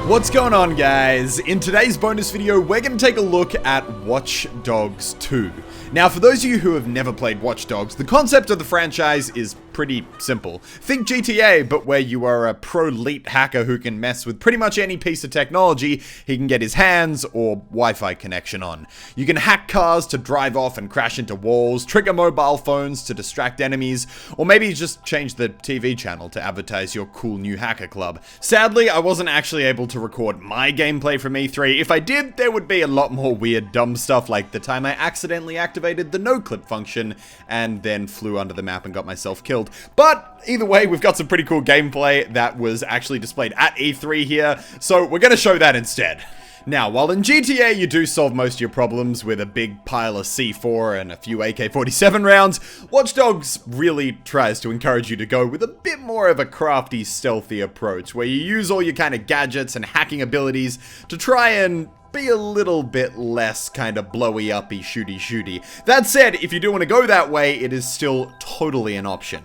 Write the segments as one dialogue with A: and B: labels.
A: What's going on, guys? In today's bonus video, we're going to take a look at Watch Dogs 2. Now, for those of you who have never played Watch Dogs, the concept of the franchise is pretty simple. Think GTA, but where you are a pro-elite hacker who can mess with pretty much any piece of technology he can get his hands or Wi-Fi connection on. You can hack cars to drive off and crash into walls, trigger mobile phones to distract enemies, or maybe just change the TV channel to advertise your cool new hacker club. Sadly, I wasn't actually able to record my gameplay from E3. If I did, there would be a lot more weird, dumb stuff like the time I accidentally activated the no-clip function and then flew under the map and got myself killed. But either way, we've got some pretty cool gameplay that was actually displayed at E3 here, so we're going to show that instead. Now, while in GTA you do solve most of your problems with a big pile of C4 and a few AK-47 rounds, Watch Dogs really tries to encourage you to go with a bit more of a crafty, stealthy approach, where you use all your kind of gadgets and hacking abilities to try and be a little bit less kind of blowy-uppy, shooty-shooty. That said, if you do want to go that way, it is still totally an option.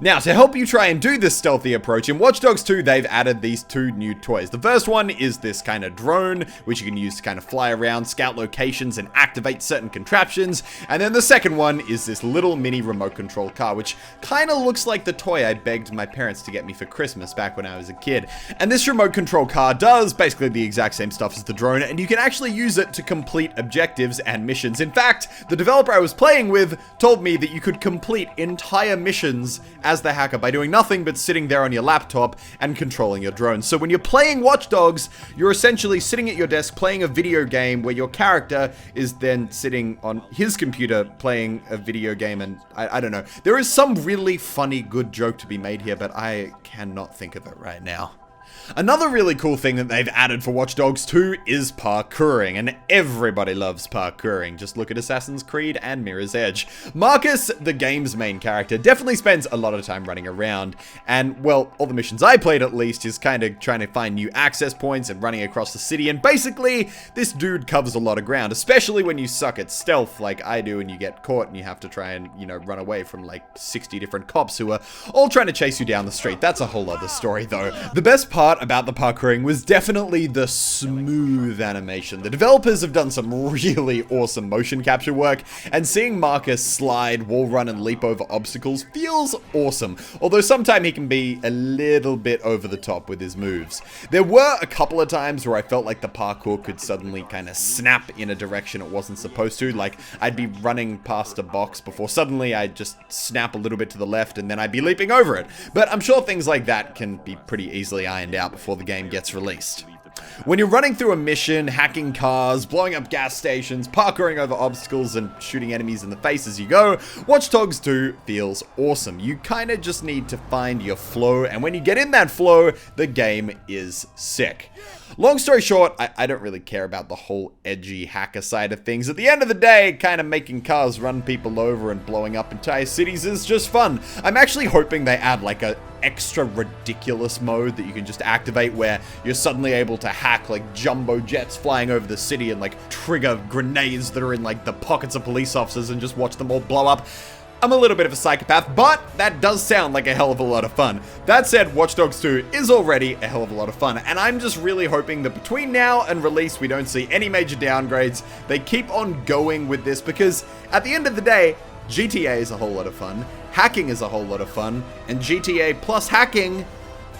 A: Now, to help you try and do this stealthy approach, in Watch Dogs 2, they've added these two new toys. The first one is this kind of drone, which you can use to kind of fly around, scout locations, and activate certain contraptions. And then the second one is this little mini remote control car, which kind of looks like the toy I begged my parents to get me for Christmas back when I was a kid. And this remote control car does basically the exact same stuff as the drone, and you can actually use it to complete objectives and missions. In fact, the developer I was playing with told me that you could complete entire missions as the hacker by doing nothing but sitting there on your laptop and controlling your drone. So when you're playing Watch Dogs, you're essentially sitting at your desk playing a video game where your character is then sitting on his computer playing a video game, and I don't know. There is some really funny, good joke to be made here, but I cannot think of it right now. Another really cool thing that they've added for Watch Dogs 2 is parkouring, and everybody loves parkouring. Just look at Assassin's Creed and Mirror's Edge. Marcus, the game's main character, definitely spends a lot of time running around, and, well, all the missions I played at least is kind of trying to find new access points and running across the city, and basically, this dude covers a lot of ground, especially when you suck at stealth like I do and you get caught and you have to try and, you know, run away from like 60 different cops who are all trying to chase you down the street. That's a whole other story, though. The best part about the parkouring was definitely the smooth animation. The developers have done some really awesome motion capture work, and seeing Marcus slide, wall run, and leap over obstacles feels awesome, although sometimes he can be a little bit over the top with his moves. There were a couple of times where I felt like the parkour could suddenly kind of snap in a direction it wasn't supposed to, like I'd be running past a box before suddenly I'd just snap a little bit to the left and then I'd be leaping over it. But I'm sure things like that can be pretty easily ironed out before the game gets released. When you're running through a mission, hacking cars, blowing up gas stations, parkouring over obstacles, and shooting enemies in the face as you go, Watch Dogs 2 feels awesome. You kind of just need to find your flow, and when you get in that flow, the game is sick. Long story short, I don't really care about the whole edgy hacker side of things. At the end of the day, kind of making cars run people over and blowing up entire cities is just fun. I'm actually hoping they add like a extra ridiculous mode that you can just activate where you're suddenly able to hack like jumbo jets flying over the city and like trigger grenades that are in like the pockets of police officers and just watch them all blow up. I'm a little bit of a psychopath, but that does sound like a hell of a lot of fun. That said, Watch Dogs 2 is already a hell of a lot of fun, and I'm just really hoping that between now and release we don't see any major downgrades. They keep on going with this because at the end of the day, GTA is a whole lot of fun, hacking is a whole lot of fun, and GTA plus hacking,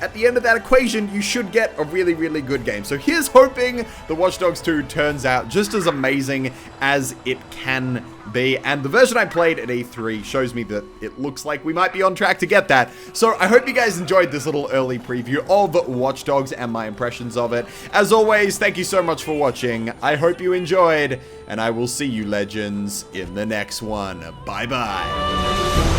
A: at the end of that equation, you should get a really, really good game. So here's hoping the Watch Dogs 2 turns out just as amazing as it can be. And the version I played at E3 shows me that it looks like we might be on track to get that. So I hope you guys enjoyed this little early preview of Watch Dogs and my impressions of it. As always, thank you so much for watching. I hope you enjoyed, and I will see you legends in the next one. Bye-bye.